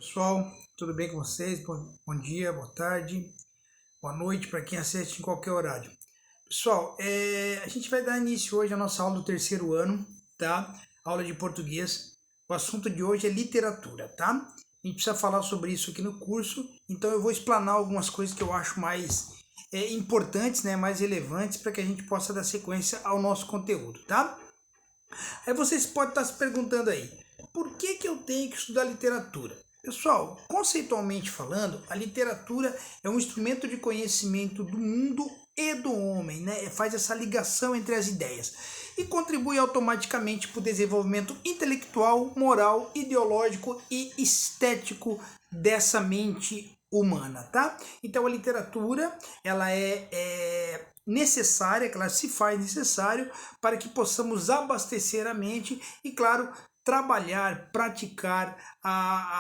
Pessoal, tudo bem com vocês? Bom dia, boa tarde, boa noite para quem assiste em qualquer horário. Pessoal, a gente vai dar início hoje à nossa aula do terceiro ano, tá? Aula de português. O assunto de hoje é literatura, tá? A gente precisa falar sobre isso aqui no curso, então eu vou explanar algumas coisas que eu acho mais importantes, né, mais relevantes para que a gente possa dar sequência ao nosso conteúdo, tá? Aí vocês podem estar se perguntando aí, por que eu tenho que estudar literatura? Pessoal, conceitualmente falando, a literatura é um instrumento de conhecimento do mundo e do homem, né? Faz essa ligação entre as ideias e contribui automaticamente para o desenvolvimento intelectual, moral, ideológico e estético dessa mente humana, tá? Então a literatura, ela é necessária, que ela se faz necessário para que possamos abastecer a mente e, claro, trabalhar, praticar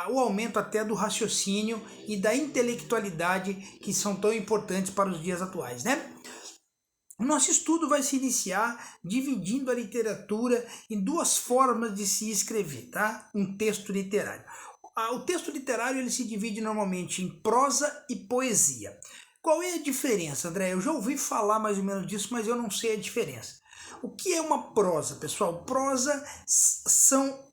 o aumento até do raciocínio e da intelectualidade que são tão importantes para os dias atuais, né? O nosso estudo vai se iniciar dividindo a literatura em duas formas de se escrever, tá? Um texto literário. O texto literário ele se divide normalmente em prosa e poesia. Qual é a diferença, André? Eu já ouvi falar mais ou menos disso, mas eu não sei a diferença. O que é uma prosa, pessoal? Prosa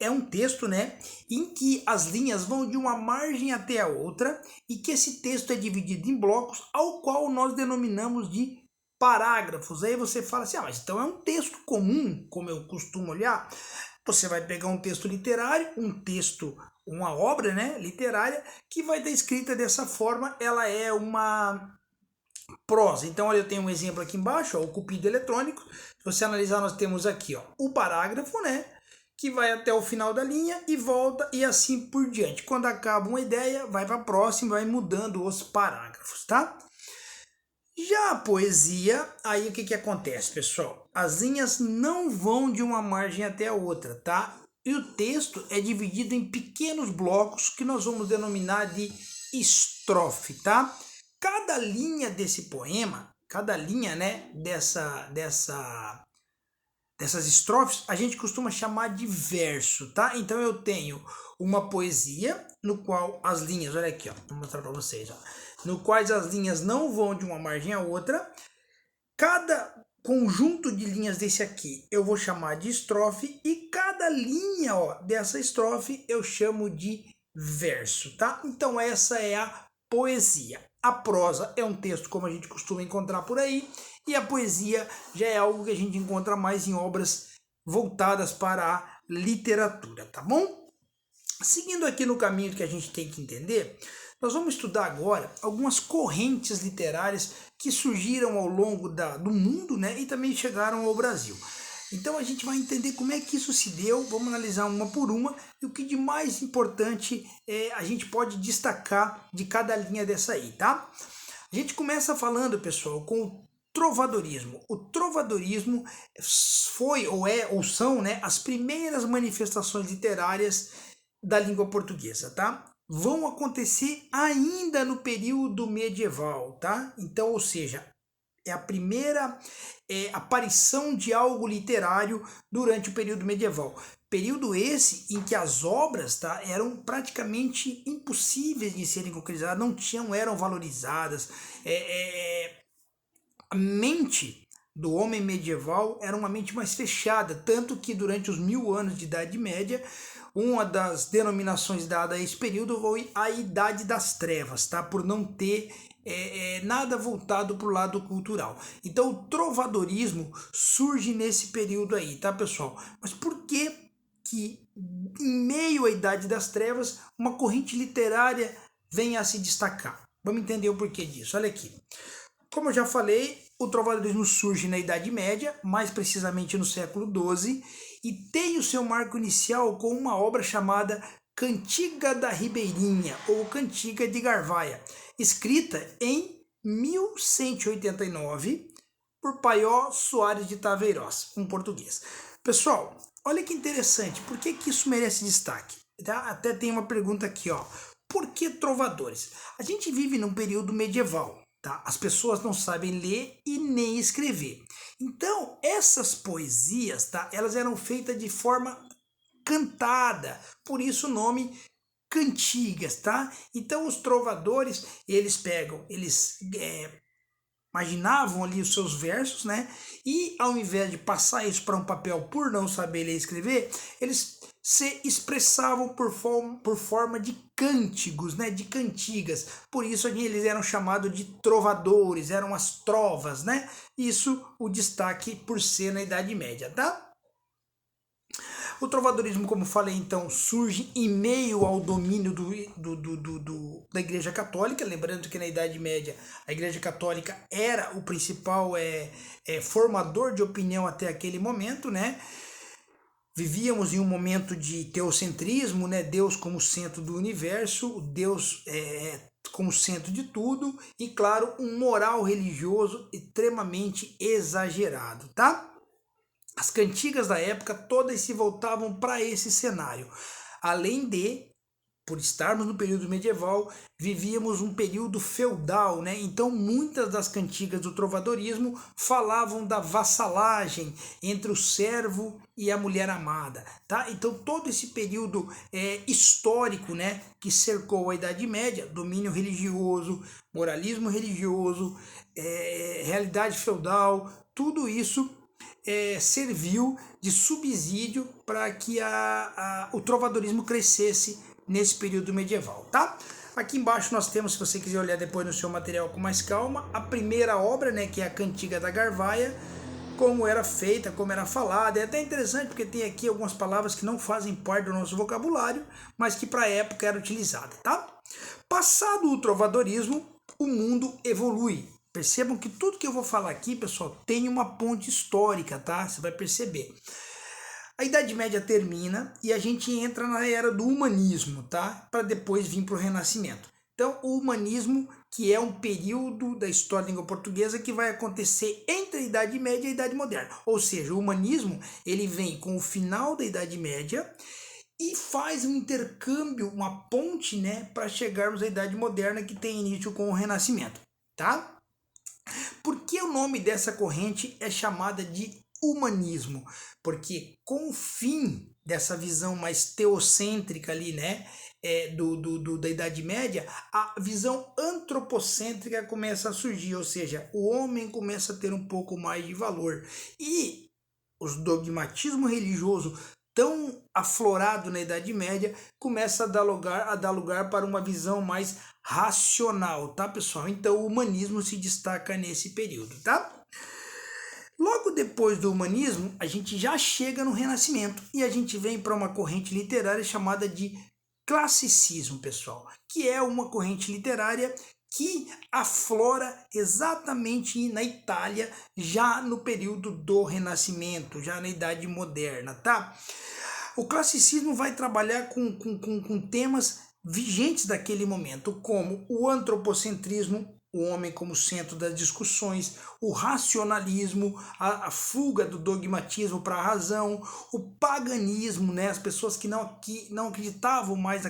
é um texto, né, em que as linhas vão de uma margem até a outra e que esse texto é dividido em blocos, ao qual nós denominamos de parágrafos. Aí você fala assim, mas então é um texto comum, como eu costumo olhar. Você vai pegar um texto literário, uma obra, né, literária, que vai estar escrita dessa forma, ela é uma prosa. Então, olha, eu tenho um exemplo aqui embaixo, ó, o cupido eletrônico. Se você analisar, nós temos aqui, ó, o parágrafo, né, que vai até o final da linha e volta e assim por diante. Quando acaba uma ideia, vai para a próxima, vai mudando os parágrafos, tá? Já a poesia, aí o que acontece, pessoal? As linhas não vão de uma margem até a outra, tá? E o texto é dividido em pequenos blocos que nós vamos denominar de estrofe, tá? Cada linha desse poema, cada linha, né, dessas estrofes, a gente costuma chamar de verso, tá? Então eu tenho uma poesia no qual as linhas, olha aqui, ó, vou mostrar para vocês, ó, no quais as linhas não vão de uma margem a outra. Cada conjunto de linhas desse aqui eu vou chamar de estrofe e cada linha, ó, dessa estrofe eu chamo de verso, tá? Então essa é a poesia. A prosa é um texto como a gente costuma encontrar por aí e a poesia já é algo que a gente encontra mais em obras voltadas para a literatura, tá bom? Seguindo aqui no caminho que a gente tem que entender, nós vamos estudar agora algumas correntes literárias que surgiram ao longo do mundo, né, e também chegaram ao Brasil. Então a gente vai entender como é que isso se deu, vamos analisar uma por uma e o que de mais importante a gente pode destacar de cada linha dessa aí, tá? A gente começa falando, pessoal, com o trovadorismo. O trovadorismo foi ou são, né, as primeiras manifestações literárias da língua portuguesa, tá? Vão acontecer ainda no período medieval, tá? Então, ou seja, é a primeira aparição de algo literário durante o período medieval. Período esse em que as obras, tá, eram praticamente impossíveis de serem concretizadas, eram valorizadas. A mente do homem medieval era uma mente mais fechada, tanto que durante os 1000 anos de Idade Média, uma das denominações dada a esse período foi a Idade das Trevas, tá? Por não ter nada voltado para o lado cultural. Então o trovadorismo surge nesse período aí, tá, pessoal? Mas por que em meio à Idade das Trevas uma corrente literária vem a se destacar? Vamos entender o porquê disso. Olha aqui. Como eu já falei, o trovadorismo surge na Idade Média, mais precisamente no século XII, e tem o seu marco inicial com uma obra chamada Cantiga da Ribeirinha, ou Cantiga de Garvaia, escrita em 1189 por Paió Soares de Taveiroz, um português. Pessoal, olha que interessante, por que isso merece destaque? Tá? Até tem uma pergunta aqui, ó. Por que trovadores? A gente vive num período medieval. Tá? As pessoas não sabem ler e nem escrever. Então, essas poesias, tá? Elas eram feitas de forma cantada. Por isso o nome cantigas, tá? Então os trovadores, eles imaginavam ali os seus versos, né? E ao invés de passar isso para um papel por não saber ler e escrever, eles se expressavam por forma de cânticos, né? De cantigas. Por isso eles eram chamados de trovadores, eram as trovas, né? Isso o destaque por ser na Idade Média, tá? O trovadorismo, como falei, então, surge em meio ao domínio da Igreja Católica. Lembrando que na Idade Média a Igreja Católica era o principal formador de opinião até aquele momento, né? Vivíamos em um momento de teocentrismo, né? Deus como centro do universo, Deus como centro de tudo e, claro, um moral religioso extremamente exagerado, tá? As cantigas da época todas se voltavam para esse cenário. Além de, por estarmos no período medieval, vivíamos um período feudal, né? Então muitas das cantigas do trovadorismo falavam da vassalagem entre o servo e a mulher amada, tá? Então todo esse período histórico, né, que cercou a Idade Média, domínio religioso, moralismo religioso, realidade feudal, tudo isso serviu de subsídio para que o trovadorismo crescesse nesse período medieval, tá? Aqui embaixo nós temos, se você quiser olhar depois no seu material com mais calma, a primeira obra, né, que é a Cantiga da Garvaia, como era feita, como era falada. É até interessante porque tem aqui algumas palavras que não fazem parte do nosso vocabulário, mas que para a época era utilizada, tá? Passado o trovadorismo, o mundo evolui. Percebam que tudo que eu vou falar aqui, pessoal, tem uma ponte histórica, tá? Você vai perceber. A Idade Média termina e a gente entra na era do humanismo, tá? Para depois vir para o Renascimento. Então, o humanismo, que é um período da história da língua portuguesa que vai acontecer entre a Idade Média e a Idade Moderna. Ou seja, o humanismo, ele vem com o final da Idade Média e faz um intercâmbio, uma ponte, né, para chegarmos à Idade Moderna, que tem início com o Renascimento, tá? Por que o nome dessa corrente é chamada de humanismo? Porque com o fim dessa visão mais teocêntrica ali, né, da Idade Média, a visão antropocêntrica começa a surgir, ou seja, o homem começa a ter um pouco mais de valor. E os dogmatismo religioso tão aflorado na Idade Média começa a dar lugar para uma visão mais racional, tá, pessoal? Então o humanismo se destaca nesse período, tá? Logo depois do humanismo, a gente já chega no Renascimento e a gente vem para uma corrente literária chamada de classicismo, pessoal, que é uma corrente literária que aflora exatamente na Itália, já no período do Renascimento, já na Idade Moderna, tá? O classicismo vai trabalhar com temas vigentes daquele momento, como o antropocentrismo, o homem como centro das discussões, o racionalismo, a fuga do dogmatismo para a razão, o paganismo, né? As pessoas que não acreditavam mais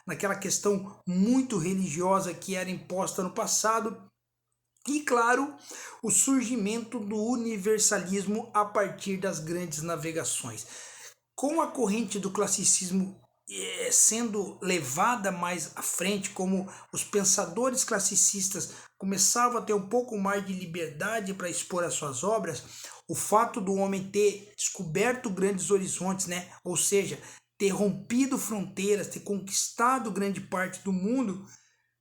naquela questão muito religiosa que era imposta no passado. E, claro, o surgimento do universalismo a partir das grandes navegações. Com a corrente do classicismo sendo levada mais à frente, como os pensadores classicistas começavam a ter um pouco mais de liberdade para expor as suas obras, o fato do homem ter descoberto grandes horizontes, né? Ou seja, ter rompido fronteiras, ter conquistado grande parte do mundo,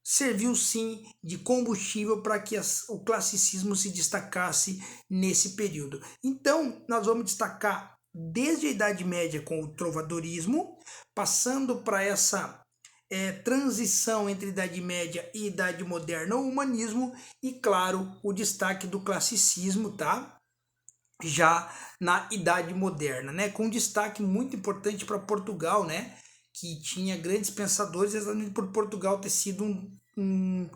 serviu sim de combustível para que o classicismo se destacasse nesse período. Então, nós vamos destacar desde a Idade Média com o trovadorismo, passando para essa transição entre Idade Média e Idade Moderna, o humanismo e, claro, o destaque do classicismo, tá? Já na Idade Moderna, né? Com um destaque muito importante para Portugal, né? Que tinha grandes pensadores, exatamente por Portugal ter sido um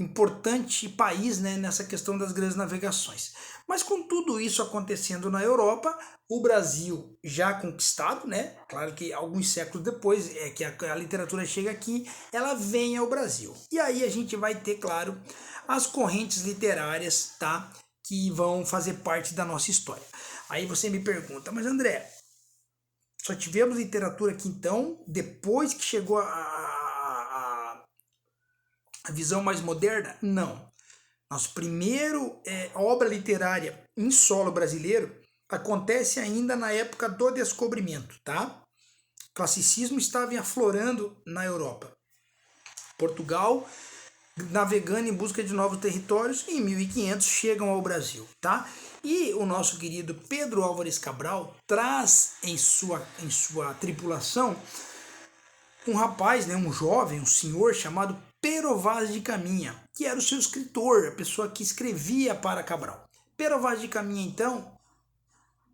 importante país, né, nessa questão das grandes navegações. Mas com tudo isso acontecendo na Europa, o Brasil já conquistado, né? Claro que alguns séculos depois que a literatura chega aqui, ela vem ao Brasil. E aí a gente vai ter, claro, as correntes literárias, tá? Que vão fazer parte da nossa história. Aí você me pergunta, mas André, Só tivemos literatura aqui então, depois que chegou a visão mais moderna? Não. Nosso primeiro obra literária em solo brasileiro acontece ainda na época do descobrimento, tá? O classicismo estava aflorando na Europa. Portugal, navegando em busca de novos territórios, em 1500 chegam ao Brasil, tá? E o nosso querido Pedro Álvares Cabral traz em sua tripulação um rapaz, né, um jovem, um senhor chamado Pero Vaz de Caminha, que era o seu escritor, a pessoa que escrevia para Cabral. Pero Vaz de Caminha, então,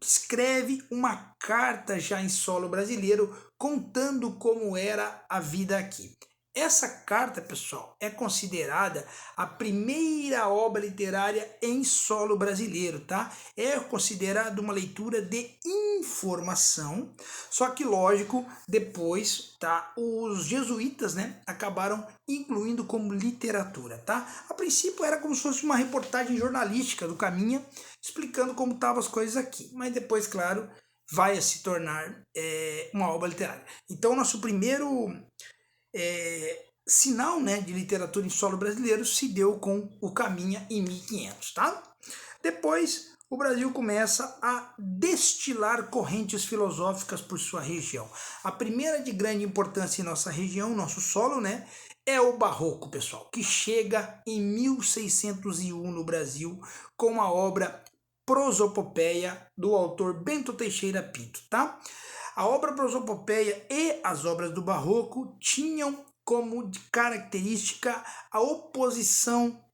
escreve uma carta já em solo brasileiro, contando como era a vida aqui. Essa carta, pessoal, é considerada a primeira obra literária em solo brasileiro, tá? É considerada uma leitura de informação, só que, lógico, depois, tá, os jesuítas, né, acabaram incluindo como literatura, tá? A princípio era como se fosse uma reportagem jornalística do Caminha, explicando como estavam as coisas aqui, mas depois, claro, vai se tornar uma obra literária. Então, nosso primeiro sinal, né, de literatura em solo brasileiro se deu com o Caminha em 1500, tá? Depois, o Brasil começa a destilar correntes filosóficas por sua região. A primeira de grande importância em nossa região, nosso solo, né, é o Barroco, pessoal, que chega em 1601 no Brasil com a obra Prosopopeia do autor Bento Teixeira Pinto, tá? A obra Prosopopeia e as obras do Barroco tinham como característica a oposição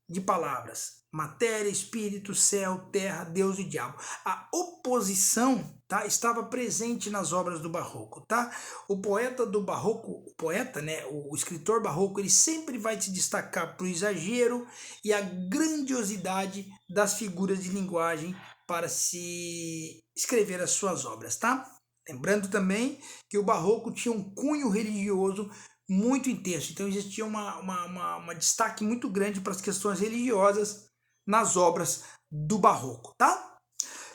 de palavras: matéria, espírito, céu, terra, Deus e diabo. A oposição, tá, estava presente nas obras do Barroco, tá? O poeta do Barroco, o escritor barroco, ele sempre vai se destacar para o exagero e a grandiosidade das figuras de linguagem para se escrever as suas obras, tá? Lembrando também que o Barroco tinha um cunho religioso muito intenso, então existia uma destaque muito grande para as questões religiosas nas obras do Barroco, tá?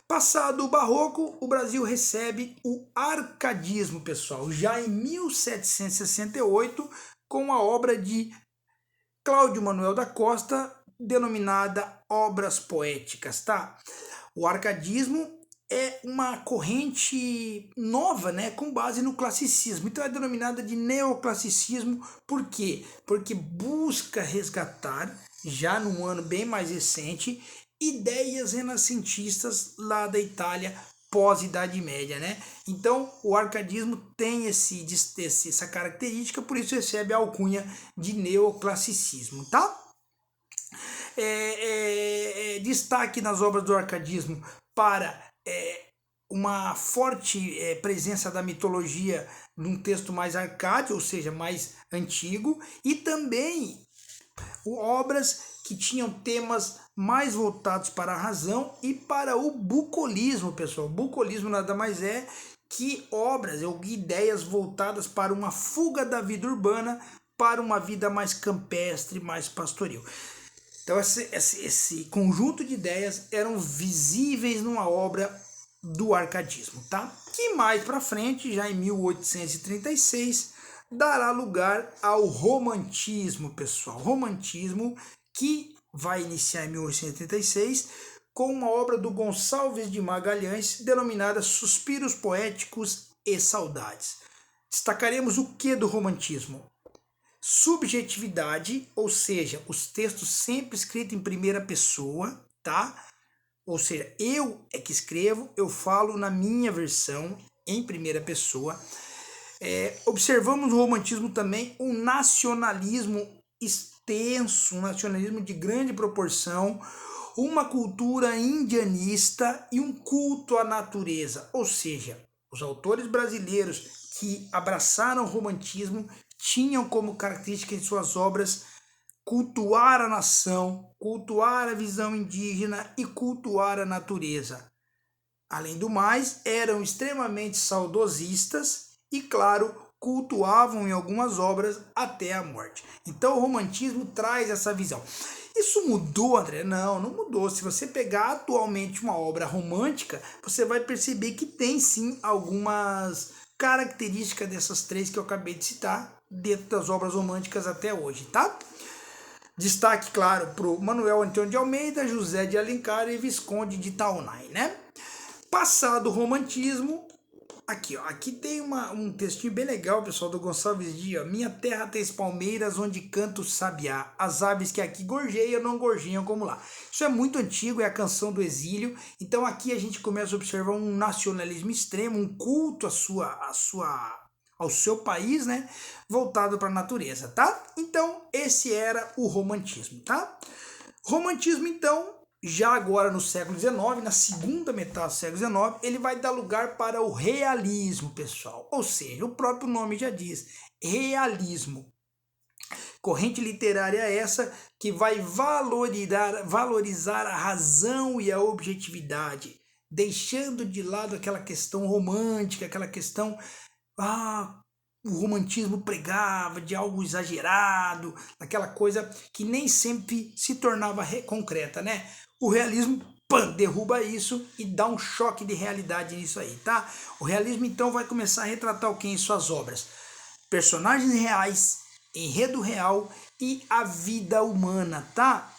Passado o Barroco, o Brasil recebe o arcadismo, pessoal, já em 1768, com a obra de Cláudio Manuel da Costa, denominada Obras Poéticas, tá? O arcadismo é uma corrente nova, né, com base no classicismo. Então é denominada de neoclassicismo. Por quê? Porque busca resgatar, já num ano bem mais recente, ideias renascentistas lá da Itália pós-Idade Média, né? Então o arcadismo tem essa característica, por isso recebe a alcunha de neoclassicismo, tá? Destaque nas obras do arcadismo para uma forte presença da mitologia num texto mais arcádio, ou seja, mais antigo, e também obras que tinham temas mais voltados para a razão e para o bucolismo, pessoal. O bucolismo nada mais é que obras ou ideias voltadas para uma fuga da vida urbana para uma vida mais campestre, mais pastoril. Então esse conjunto de ideias eram visíveis numa obra do arcadismo, tá? Que mais para frente, já em 1836, dará lugar ao romantismo, pessoal. Romantismo que vai iniciar em 1836 com uma obra do Gonçalves de Magalhães denominada Suspiros Poéticos e Saudades. Destacaremos o que do romantismo? Subjetividade, ou seja, os textos sempre escritos em primeira pessoa, tá? Ou seja, eu é que escrevo, eu falo na minha versão, em primeira pessoa. Observamos no romantismo também um nacionalismo extenso, um nacionalismo de grande proporção, uma cultura indianista e um culto à natureza. Ou seja, os autores brasileiros que abraçaram o romantismo tinham como característica em suas obras cultuar a nação, cultuar a visão indígena e cultuar a natureza. Além do mais, eram extremamente saudosistas e, claro, cultuavam em algumas obras até a morte. Então o romantismo traz essa visão. Isso mudou, André? Não, não mudou. Se você pegar atualmente uma obra romântica, você vai perceber que tem sim algumas características dessas três que eu acabei de citar dentro das obras românticas até hoje, tá? Destaque, claro, para o Manuel Antônio de Almeida, José de Alencar e Visconde de Taunay, né? Passado o romantismo, aqui, ó, aqui tem um textinho bem legal, pessoal, do Gonçalves Dias. Minha terra tem palmeiras onde canta o sabiá. As aves que aqui gorjeiam não gorjeiam como lá. Isso é muito antigo, é a canção do exílio. Então aqui a gente começa a observar um nacionalismo extremo, um culto ao seu país, né, voltado para a natureza, tá? Então, esse era o romantismo, tá? Romantismo, então, já agora no século XIX, na segunda metade do século XIX, ele vai dar lugar para o realismo, pessoal. Ou seja, o próprio nome já diz, realismo. Corrente literária essa que vai valorizar a razão e a objetividade, deixando de lado aquela questão romântica, aquela questão o romantismo pregava de algo exagerado, aquela coisa que nem sempre se tornava concreta, né? O realismo, derruba isso e dá um choque de realidade nisso aí, tá? O realismo, então, vai começar a retratar o que em suas obras? Personagens reais, enredo real e a vida humana, tá?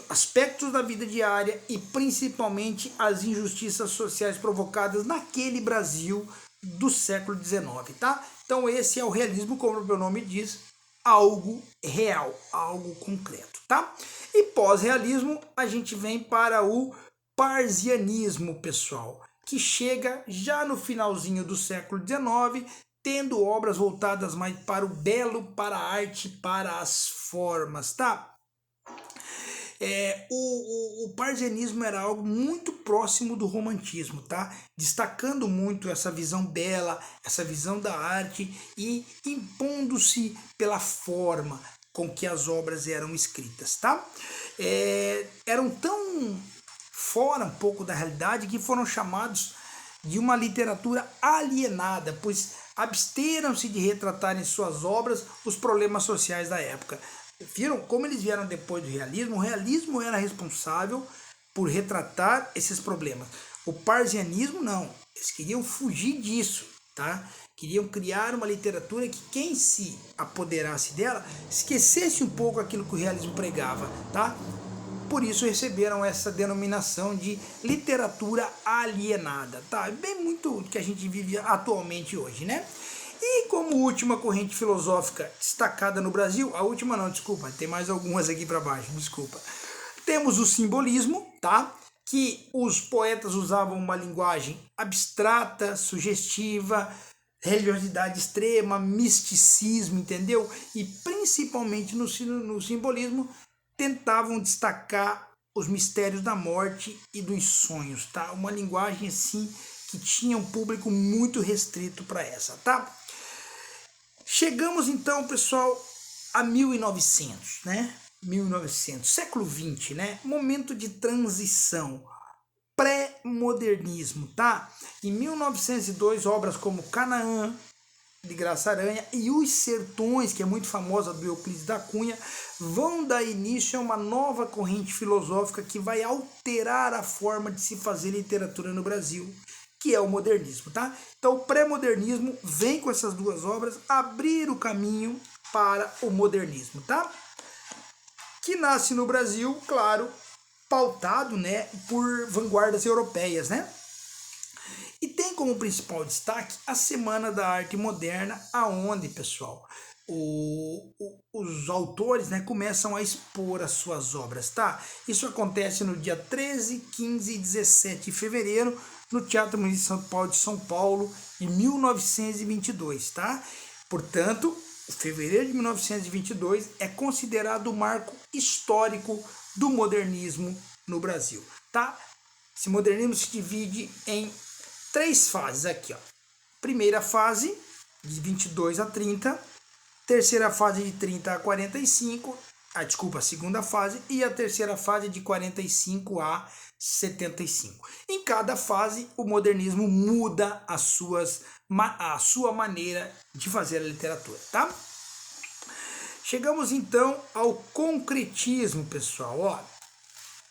Aspectos da vida diária e principalmente as injustiças sociais provocadas naquele Brasil do século XIX, tá? Então esse é o realismo, como o meu nome diz, algo real, algo concreto, tá? E pós-realismo a gente vem para o parzianismo, pessoal, que chega já no finalzinho do século XIX, tendo obras voltadas mais para o belo, para a arte, para as formas, tá? O parzianismo era algo muito próximo do romantismo, tá? Destacando muito essa visão bela, essa visão da arte e impondo-se pela forma com que as obras eram escritas, tá? Eram tão fora um pouco da realidade que foram chamados de uma literatura alienada, pois absteram-se de retratar em suas obras os problemas sociais da época. Viram como eles vieram depois do realismo? O realismo era responsável por retratar esses problemas. O parzianismo não. Eles queriam fugir disso, tá? Queriam criar uma literatura que quem se apoderasse dela esquecesse um pouco aquilo que o realismo pregava, tá? Por isso receberam essa denominação de literatura alienada, tá? É bem muito que a gente vive atualmente hoje, né? E como última corrente filosófica destacada no Brasil, a última não, desculpa, tem mais algumas aqui para baixo, desculpa. Temos o simbolismo, tá? Que os poetas usavam uma linguagem abstrata, sugestiva, religiosidade extrema, misticismo, entendeu? E principalmente no simbolismo tentavam destacar os mistérios da morte e dos sonhos, tá? Uma linguagem assim que tinha um público muito restrito para essa, tá? Chegamos então, pessoal, a 1900, né? 1900, século 20, né? Momento de transição, pré-modernismo, tá? Em 1902, obras como Canaã, de Graça Aranha, e Os Sertões, que é muito famosa, do Euclides da Cunha, vão dar início a uma nova corrente filosófica que vai alterar a forma de se fazer literatura no Brasil, que é o modernismo, tá? Então o pré-modernismo vem com essas duas obras abrir o caminho para o modernismo, tá? Que nasce no Brasil, claro, pautado, né, por vanguardas europeias, né? E tem como principal destaque a Semana da Arte Moderna, aonde, pessoal, os autores, né, começam a expor as suas obras, tá? Isso acontece no dia 13, 15 e 17 de fevereiro, no Teatro Municipal de São Paulo, em 1922, tá? Portanto, fevereiro de 1922 é considerado o marco histórico do modernismo no Brasil, tá? Esse modernismo se divide em 3 fases aqui, ó. Primeira fase, de 22 a 30, terceira fase de 30 a 45 a segunda fase, e a terceira fase de 45 a 75. Em cada fase, o modernismo muda a sua maneira de fazer a literatura, tá? Chegamos então ao concretismo, pessoal. Ó,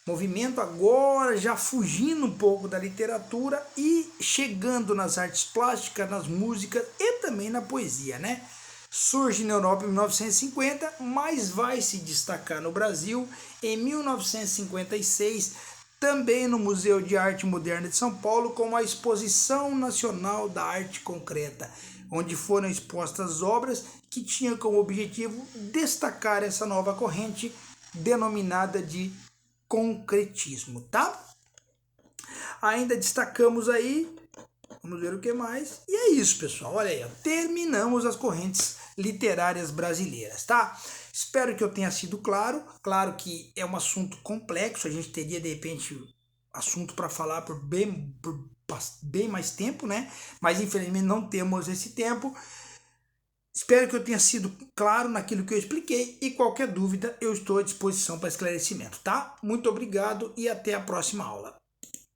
movimento agora já fugindo um pouco da literatura e chegando nas artes plásticas, nas músicas e também na poesia, né? Surge na Europa em 1950, mas vai se destacar no Brasil em 1956, também no Museu de Arte Moderna de São Paulo, com a Exposição Nacional da Arte Concreta, onde foram expostas obras que tinham como objetivo destacar essa nova corrente denominada de concretismo, tá? Ainda destacamos aí, vamos ver o que mais, e é isso, pessoal, olha aí, ó, terminamos as correntes literárias brasileiras, tá? Espero que eu tenha sido claro que é um assunto complexo, a gente teria de repente assunto para falar por bem mais tempo, né? Mas infelizmente não temos esse tempo. Espero que eu tenha sido claro naquilo que eu expliquei e qualquer dúvida eu estou à disposição para esclarecimento, tá? Muito obrigado e até a próxima aula.